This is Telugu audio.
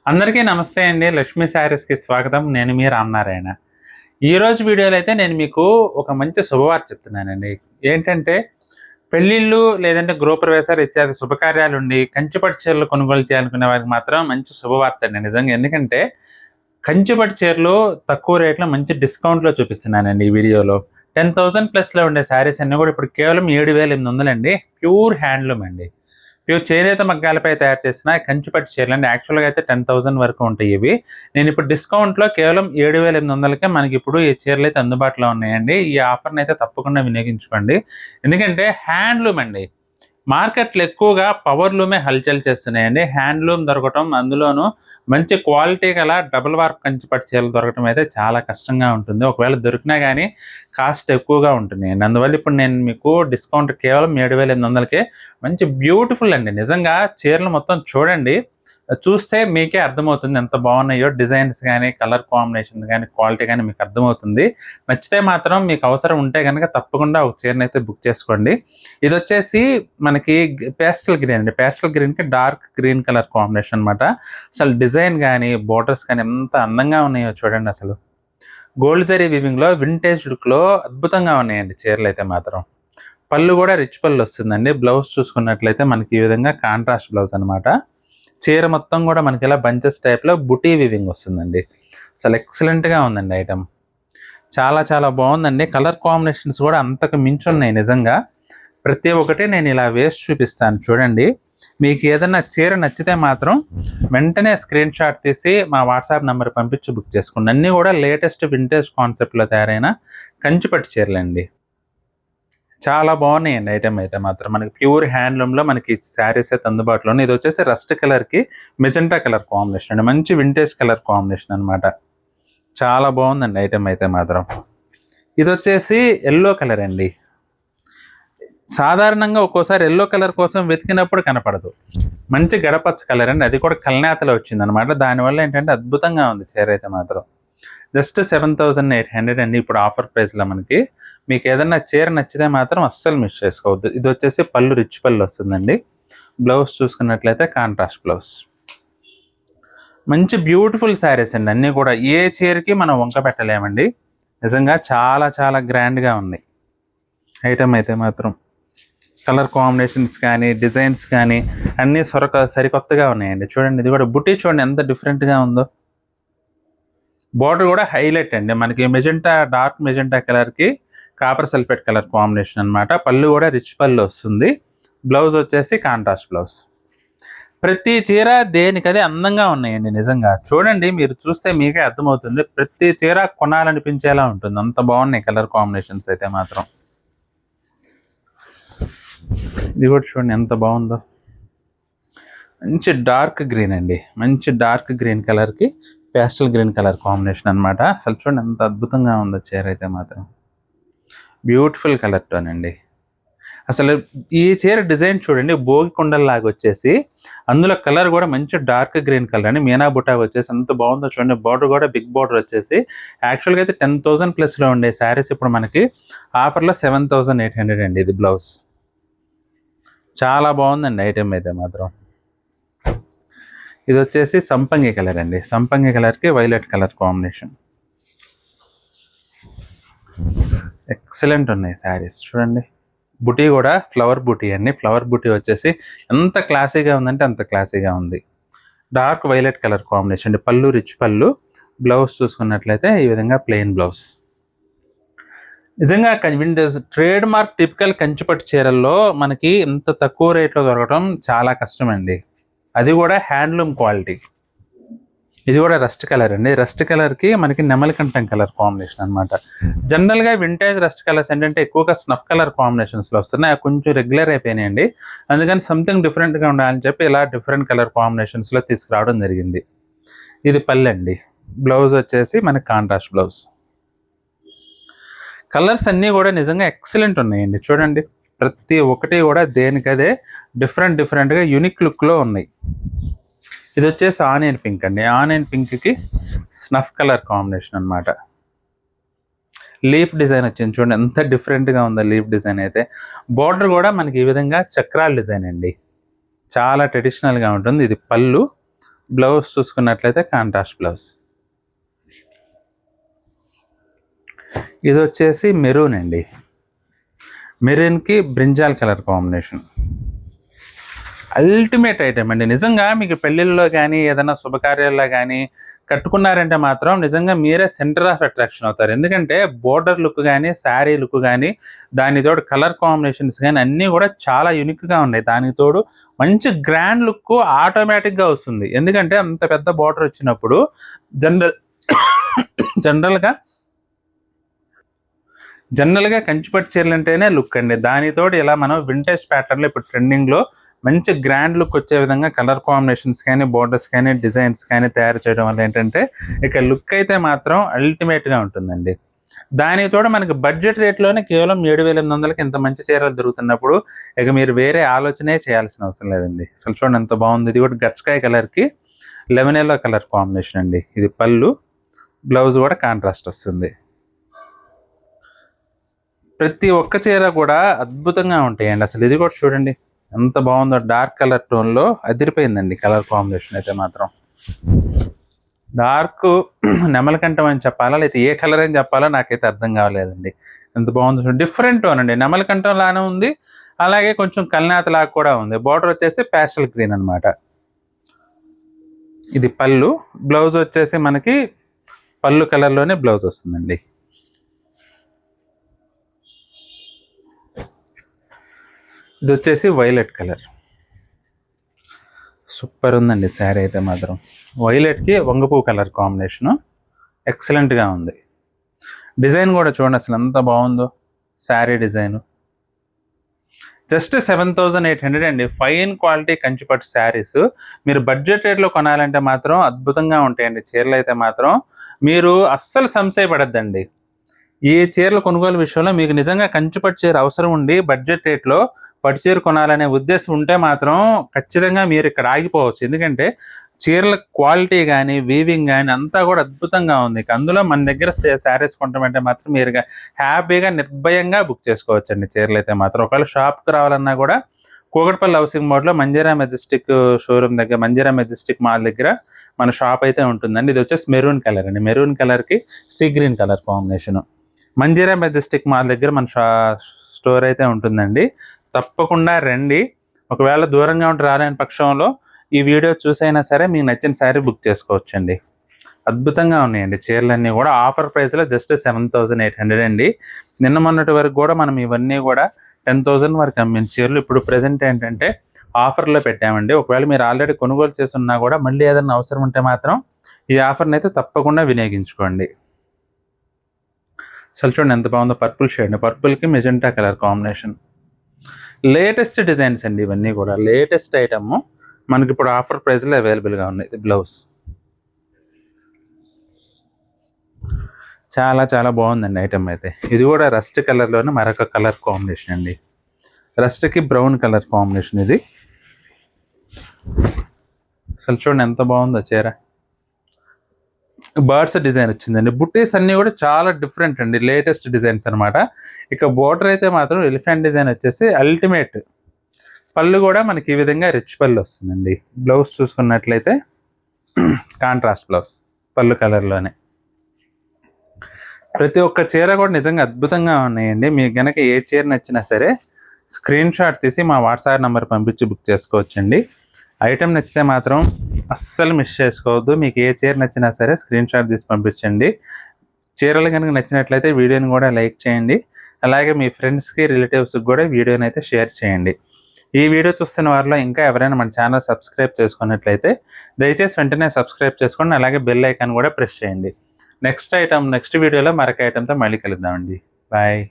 అందరికీ నమస్తే అండి. లక్ష్మీ శారీస్‌కి స్వాగతం. నేను మీ రామనారాయణ. ఈరోజు వీడియోలో అయితే నేను మీకు ఒక మంచి శుభవార్త చెప్తున్నానండి. ఏంటంటే పెళ్ళిళ్ళు లేదంటే గృహప్రవేశాలు ఇత్యాది శుభకార్యాలుండి కంచిపట్టు చీరలు కొనుగోలు చేయాలనుకునే వారికి మాత్రం మంచి శుభవార్త అండి నిజంగా. ఎందుకంటే కంచిపట్టు చీరలు తక్కువ రేట్‌లో మంచి డిస్కౌంట్‌లో చూపిస్తున్నానండి ఈ వీడియోలో. 10,000 ప్లస్‌లో ఉండే శారీస్ అన్నీ కూడా ఇప్పుడు కేవలం 7,800 అండి. ప్యూర్ హ్యాండ్లూమ్ అండి. ఇవి చేనేత మగ్గాలపై తయారు చేసిన కంచిపట్టు చీరలండి. యాక్చువల్‌గా అయితే 10,000 వరకు ఉంటాయి ఇవి. నేనిప్పుడు డిస్కౌంట్‌లో కేవలం 7,800కే మనకిప్పుడు ఈ చీరలైతే అందుబాటులో ఉన్నాయండి. ఈ ఆఫర్‌నైతే తప్పకుండా వినియోగించుకోండి. ఎందుకంటే హ్యాండ్లూమ్ అండి. మార్కెట్‌లో ఎక్కువగా పవర్‌లూమే హల్చల్ చేస్తున్నాయండి. హ్యాండ్లూమ్ దొరకటం, అందులోనూ మంచి క్వాలిటీ గల డబుల్ వార్ప్ కంచిపట్టు చీరలు దొరకటం అయితే చాలా కష్టంగా ఉంటుంది. ఒకవేళ దొరికినా గానీ కాస్ట్ ఎక్కువగా ఉంటున్నాయండి. అందువల్ల ఇప్పుడు నేను మీకు డిస్కౌంట్ కేవలం 7,800కే మంచి బ్యూటిఫుల్ అండి. నిజంగా చీరలు మొత్తం చూడండి. చూస్తే మీకే అర్థమవుతుంది ఎంత బాగున్నాయో. డిజైన్స్ గానీ, కలర్ కాంబినేషన్ గానీ, క్వాలిటీ గానీ మీకు అర్థమవుతుంది. నచ్చితే మాత్రం మీకు అవసరం ఉంటే గనక తప్పకుండా ఒక చీరనైతే బుక్ చేసుకోండి. ఇదొచ్చేసి మనకి పేస్టల్ గ్రీన్ అండి. పేస్టల్ గ్రీన్‌కి డార్క్ గ్రీన్ కలర్ కాంబినేషన్ అనమాట. అసలు డిజైన్ గానీ, బోర్డర్స్ కానీ ఎంత అందంగా ఉన్నాయో చూడండి అసలు. గోల్డ్ జరీ వీవింగ్‌లో వింటేజ్ లుక్‌లో అద్భుతంగా ఉన్నాయండి చీరలైతే మాత్రం. పళ్ళు గూడా రిచ్ పళ్ళు వస్తుందండి. బ్లౌజ్ చూసుకున్నట్లయితే మనకి ఈ విధంగా కాంట్రాస్ట్ బ్లౌజ్ అనమాట. చీర మొత్తం గూడా మనకి ఇలా బంచెస్ టైప్‌లో బుటీ వీవింగ్ వస్తుందండి. అసలు ఎక్సలెంట్‌గా ఉందండి ఐటెమ్. చాలా చాలా బావుందండి. కలర్ కాంబినేషన్స్ గూడా అంతకు మించున్నాయి నిజంగా. ప్రతి ఒక్కటి నేను ఇలా వేసి చూపిస్తాను చూడండి. మీకు ఏదన్నా చీర నచ్చితే మాత్రం వెంటనే స్క్రీన్ షాట్ తీసి మా వాట్సాప్ నంబర్ పంపించి బుక్ చేసుకోండి. అన్నీ గూడా లేటెస్ట్ వింటేజ్ కాన్సెప్ట్‌లో తయారైన కంచిపట్టు చీరలండి. చాలా బాగున్నాయండి ఐటెమ్ అయితే మాత్రం. మనకి ప్యూర్ హ్యాండ్లూమ్‌లో మనకి శారీస్ అయితే అందుబాటులో ఉన్నాయి. ఇదొచ్చేసి రస్ట్ కలర్‌కి మెజెంటా కలర్ కాంబినేషన్ అండి. మంచి వింటేజ్ కలర్ కాంబినేషన్ అనమాట. చాలా బాగుందండి ఐటెమ్ అయితే మాత్రం. ఇదొచ్చేసి యెల్లో కలర్ అండి. సాధారణంగా ఒక్కోసారి యెల్లో కలర్ కోసం వెతికినప్పుడు కనపడదు. మంచి గడపచ్చ కలర్ అండి. అది కూడా కల్నేతలో వచ్చిందనమాట. దానివల్ల ఏంటంటే అద్భుతంగా ఉంది చీర అయితే మాత్రం. జస్ట్ 7,800 అండి ఇప్పుడు ఆఫర్ ప్రైస్‌లో మనకి. మీకు ఏదన్నా చీర నచ్చితే మాత్రం అస్సలు మిస్ చేసుకోవద్దు. ఇదొచ్చేసి పళ్ళు రిచ్ పళ్ళు వస్తుందండి. బ్లౌజ్ చూసుకున్నట్లయితే కాంట్రాస్ట్ బ్లౌజ్. మంచి బ్యూటిఫుల్ శారీస్ అండి అన్నీ కూడా. ఏ చీరకి మనం వంక పెట్టలేమండి. నిజంగా చాలా చాలా గ్రాండ్‌గా ఉన్నాయి ఐటెమ్ అయితే మాత్రం. కలర్ కాంబినేషన్స్ కానీ, డిజైన్స్ కానీ అన్నీ సరికొత్తగా ఉన్నాయండి. చూడండి ఇది కూడా బుటీ చూడండి ఎంత డిఫరెంట్‌గా ఉందో. బోర్డర్ కూడా హైలైట్ అండి. మనకి మెజెంటా డార్క్ మెజెంటా కలర్‌కి కాపర్ సల్ఫేట్ కలర్ కాంబినేషన్ అనమాట. పళ్ళు కూడా రిచ్ పళ్ళు వస్తుంది. బ్లౌజ్ వచ్చేసి కాంట్రాస్ట్ బ్లౌజ్. ప్రతి చీర దేనికదే అందంగా ఉన్నాయండి నిజంగా. చూడండి మీరు చూస్తే మీకే అర్థమవుతుంది. ప్రతి చీర కొనాలనిపించేలా ఉంటుంది. అంత బాగున్నాయి కలర్ కాంబినేషన్స్ అయితే మాత్రం. ఇది కూడా చూడండి ఎంత బాగుందో. మంచి డార్క్ గ్రీన్ అండి. మంచి డార్క్ గ్రీన్ కలర్‌కి పేస్టల్ గ్రీన్ కలర్ కాంబినేషన్ అనమాట. అసలు చూడండి ఎంత అద్భుతంగా ఉందో చీర అయితే మాత్రం. బ్యూటిఫుల్ కలర్ టోన్ అండి. అసలు ఈ చీర డిజైన్ చూడండి భోగి కుండల్లాగా వచ్చేసి అందులో కలర్ కూడా మంచి డార్క్ గ్రీన్ కలర్ అండి. మీనా బుటా వచ్చేసి ఎంత బాగుందో చూడండి. బార్డర్ కూడా బిగ్ బార్డర్ వచ్చేసి యాక్చువల్‌గా అయితే 10,000 ప్లస్‌లో ఉండే శారీస్ ఇప్పుడు మనకి ఆఫర్‌లో 7,800 అండి ఇది బ్లౌజ్. చాలా బాగుందండి ఐటెమ్ అయితే మాత్రం. ఇది వచ్చేసి సంపంగి కలర్ అండి. సంపంగి కలర్‌కి వైలెట్ కలర్ కాంబినేషన్. ఎక్సలెంట్ ఉన్నాయి శారీస్ చూడండి. బుటీ కూడా ఫ్లవర్ బుటీ అండి. ఫ్లవర్ బుటీ వచ్చేసి ఎంత క్లాసీగా ఉందంటే అంత క్లాసీగా ఉంది. డార్క్ వైలెట్ కలర్ కాంబినేషన్ అండి. పళ్ళు రిచ్ పళ్ళు. బ్లౌజ్ చూసుకున్నట్లయితే ఈ విధంగా ప్లెయిన్ బ్లౌజ్. నిజంగా వింటేజ్ ట్రేడ్ మార్క్ టిపికల్ కంచిపట్టు చీరల్లో మనకి ఇంత తక్కువ రేట్లో దొరకడం చాలా కష్టమండి. అది కూడా హ్యాండ్లూమ్ క్వాలిటీ. ఇది కూడా రస్ట్ కలర్ అండి. రస్ట్ కలర్‌కి మనకి నెమలికంఠం కలర్ కాంబినేషన్ అనమాట. జనరల్‌గా వింటేజ్ రస్ట్ కలర్స్ ఏంటంటే ఎక్కువగా స్నఫ్ కలర్ కాంబినేషన్స్‌లో వస్తున్నాయి. అవి కొంచెం రెగ్యులర్ అయిపోయినాయండి. అందుకని సంథింగ్ డిఫరెంట్‌గా ఉండాలని చెప్పి ఇలా డిఫరెంట్ కలర్ కాంబినేషన్స్‌లో తీసుకురావడం జరిగింది. ఇది పళ్ళండి. బ్లౌజ్ వచ్చేసి మనకి కాంట్రాస్ట్ బ్లౌజ్. కలర్స్ అన్నీ కూడా నిజంగా ఎక్సలెంట్ ఉన్నాయండి. చూడండి ప్రతి ఒక్కటి కూడా దేనికదే డిఫరెంట్‌గా యూనిక్ లుక్‌లో ఉన్నాయి. ఇది వచ్చేసి ఆనియన్ పింక్ అండి. ఆనియన్ పింక్‌కి స్నఫ్ కలర్ కాంబినేషన్ అనమాట. లీఫ్ డిజైన్ వచ్చింది చూడండి ఎంత డిఫరెంట్‌గా ఉందో లీఫ్ డిజైన్ అయితే. బోర్డర్ కూడా మనకి ఈ విధంగా చక్రాల డిజైన్ అండి. చాలా ట్రెడిషనల్‌గా ఉంటుంది. ఇది పళ్ళు. బ్లౌజ్ చూసుకున్నట్లయితే కాంట్రాస్ట్ బ్లౌజ్. ఇది వచ్చేసి మెరూన్ అండి. మెరూన్కి brinjal colour combination. Ultimate item అండి. నిజంగా మీకు పెళ్ళిళ్ళలో కానీ ఏదైనా శుభకార్యాల్లో కానీ కట్టుకున్నారంటే మాత్రం నిజంగా మీరే సెంటర్ ఆఫ్ అట్రాక్షన్ అవుతారు. ఎందుకంటే బోర్డర్ లుక్ కానీ, శారీ లుక్ కానీ, దానితోడు కలర్ కాంబినేషన్స్ కానీ అన్నీ కూడా చాలా యూనిక్గా ఉన్నాయి. దానికి తోడు మంచి గ్రాండ్ లుక్ ఆటోమేటిక్గా వస్తుంది. ఎందుకంటే అంత పెద్ద బోర్డర్ వచ్చినప్పుడు జనరల్గా కంచిపట్టు చీరలు అంటేనే లుక్ అండి. దానితోడు ఇలా మనం వింటేజ్ ప్యాటర్న్లో ఇప్పుడు ట్రెండింగ్లో మంచి గ్రాండ్ లుక్ వచ్చే విధంగా కలర్ కాంబినేషన్స్ కానీ, బోర్డర్స్ కానీ, డిజైన్స్ కానీ తయారు చేయడం వల్ల ఏంటంటే ఇక లుక్ అయితే మాత్రం అల్టిమేట్గా ఉంటుందండి. దానితోడు మనకి బడ్జెట్ రేట్లోనే కేవలం 7,800కి ఇంత మంచి చీరలు దొరుకుతున్నప్పుడు ఇక మీరు వేరే ఆలోచనే చేయాల్సిన అవసరం లేదండి. అసలు చూడండి ఎంత బాగుంది. ఇది కూడా గచ్చకాయ కలర్కి లెమన్ ఎల్లో కలర్ కాంబినేషన్ అండి. ఇది పళ్ళు, బ్లౌజ్ కూడా కాంట్రాస్ట్ వస్తుంది. ప్రతి ఒక్క చీర కూడా అద్భుతంగా ఉంటాయండి. అసలు ఇది కూడా చూడండి ఎంత బాగుందో. డార్క్ కలర్ టోన్లో అదిరిపోయిందండి కలర్ కాంబినేషన్ అయితే మాత్రం. డార్క్ నెమలకంఠం అని చెప్పాలా లేకపోతే ఏ కలర్ అని చెప్పాలో నాకైతే అర్థం కావలేదండి. ఎంత బాగుందో. డిఫరెంట్ టోన్ అండి. నెమలకంఠం లానే ఉంది, అలాగే కొంచెం కల్నాథ్ లాగా కూడా ఉంది. బార్డర్ వచ్చేసి ప్యాస్టల్ గ్రీన్ అనమాట. ఇది పళ్ళు, బ్లౌజ్ వచ్చేసి మనకి పళ్ళు కలర్లోనే బ్లౌజ్ వస్తుందండి. ఇది వచ్చేసి వైలెట్ కలర్. సూపర్ ఉందండి శారీ అయితే మాత్రం. వైలెట్కి వంగపూ కలర్ కాంబినేషను ఎక్సలెంట్గా ఉంది. డిజైన్ కూడా చూడండి అసలు ఎంత బాగుందో శారీ డిజైను. జస్ట్ 7,800 అండి. ఫైన్ క్వాలిటీ కంచిపట్టు శారీస్. మీరు బడ్జెట్ రేట్లో కొనాలంటే మాత్రం అద్భుతంగా ఉంటాయండి చీరలు అయితే మాత్రం. మీరు అస్సలు సంశయపడద్దండి. ఈ చీరల కొనుగోలు విషయంలో మీకు నిజంగా కంచిపట్టు చీర అవసరం ఉండి బడ్జెట్ రేట్లో పట్టు చీర కొనాలనే ఉద్దేశం ఉంటే మాత్రం ఖచ్చితంగా మీరు ఇక్కడ ఆగిపోవచ్చు. ఎందుకంటే చీరల క్వాలిటీ కానీ, వీవింగ్ కానీ అంతా కూడా అద్భుతంగా ఉంది. అందులో మన దగ్గర శారీస్ కొంటామంటే మాత్రం మీరు హ్యాపీగా నిర్భయంగా బుక్ చేసుకోవచ్చండి చీరలు అయితే మాత్రం. ఒకవేళ షాప్కి రావాలన్నా కూడా కూకట్పల్లి హౌసింగ్ మోడ్లో మంజీరా మెజెస్టిక్ షోరూమ్ దగ్గర, మంజీరా మెజెస్టిక్ మాల్ దగ్గర మన షాప్ అయితే ఉంటుందండి. ఇది వచ్చేసి మెరూన్ కలర్ అండి. మెరూన్ కలర్కి sea green colour combination. Manjeera Majestic Mall దగ్గర మన స్టోర్ అయితే ఉంటుందండి. తప్పకుండా రండి. ఒకవేళ దూరంగా ఉండి రాలేని పక్షంలో ఈ వీడియో చూసైనా సరే మీకు నచ్చిన శారీ బుక్ చేసుకోవచ్చండి. అద్భుతంగా ఉన్నాయండి చీరలన్నీ కూడా. ఆఫర్ ప్రైస్లో జస్ట్ 7,800 అండి. నిన్న మొన్నటి వరకు కూడా మనం ఇవన్నీ కూడా 10,000 వరకు అమ్మిన చీరలు ఇప్పుడు ప్రజెంట్ ఏంటంటే ఆఫర్లో పెట్టామండి. ఒకవేళ మీరు ఆల్రెడీ కొనుగోలు చేస్తున్నా కూడా మళ్ళీ ఏదైనా అవసరం ఉంటే మాత్రం ఈ ఆఫర్ని అయితే తప్పకుండా వినియోగించుకోండి. అసలు చూడండి ఎంత బాగుందో. పర్పుల్ షేడ్, పర్పుల్కి magenta colour combination. Latest designs అండి ఇవన్నీ కూడా. లేటెస్ట్ ఐటమ్ మనకి ఇప్పుడు ఆఫర్ ప్రైస్లో అవైలబుల్గా ఉన్నాయి. ఇది బ్లౌజ్ చాలా చాలా బాగుందండి ఐటమ్ అయితే. ఇది కూడా రస్ట్ కలర్లోనే మరొక కలర్ కాంబినేషన్ అండి. రస్ట్కి బ్రౌన్ కలర్ కాంబినేషన్ ఇది. అసలు చూడండి ఎంత బాగుందో చీర. బర్డ్స్ డిజైన్ వచ్చిందండి. బుట్టీస్ అన్నీ కూడా చాలా డిఫరెంట్ అండి. లేటెస్ట్ డిజైన్స్ అనమాట. ఇక బోర్డర్ అయితే మాత్రం ఎలిఫెంట్ డిజైన్ వచ్చేసి అల్టిమేట్. పళ్ళు కూడా మనకి ఈ విధంగా రిచ్ పళ్ళు వస్తుందండి. బ్లౌజ్ చూసుకున్నట్లయితే కాంట్రాస్ట్ బ్లౌజ్ పళ్ళు కలర్లోనే. ప్రతి ఒక్క చీర కూడా నిజంగా అద్భుతంగా ఉన్నాయండి. మీకు కనుక ఏ చీర నచ్చినా సరే స్క్రీన్ షాట్ తీసి మా వాట్సాప్ నెంబర్ పంపించి బుక్ చేసుకోవచ్చండి. ఐటమ్ నచ్చితే మాత్రం అస్సలు మిస్ చేసుకోవద్దు. మీకు ఏ చీర నచ్చినా సరే స్క్రీన్ షాట్ తీసి పంపించండి. చీరలు కనుక నచ్చినట్లయితే వీడియోని కూడా లైక్ చేయండి. అలాగే మీ ఫ్రెండ్స్కి, రిలేటివ్స్కి కూడా వీడియోని అయితే షేర్ చేయండి. ఈ వీడియో చూస్తున్న వారిలో ఇంకా ఎవరైనా మన ఛానల్ సబ్స్క్రైబ్ చేసుకున్నట్లయితే దయచేసి వెంటనే సబ్స్క్రైబ్ చేసుకోండి. అలాగే బెల్ ఐకాన్ కూడా ప్రెస్ చేయండి. నెక్స్ట్ వీడియోలో మరొక ఐటమ్తో మళ్ళీ కలుద్దామండి. బాయ్.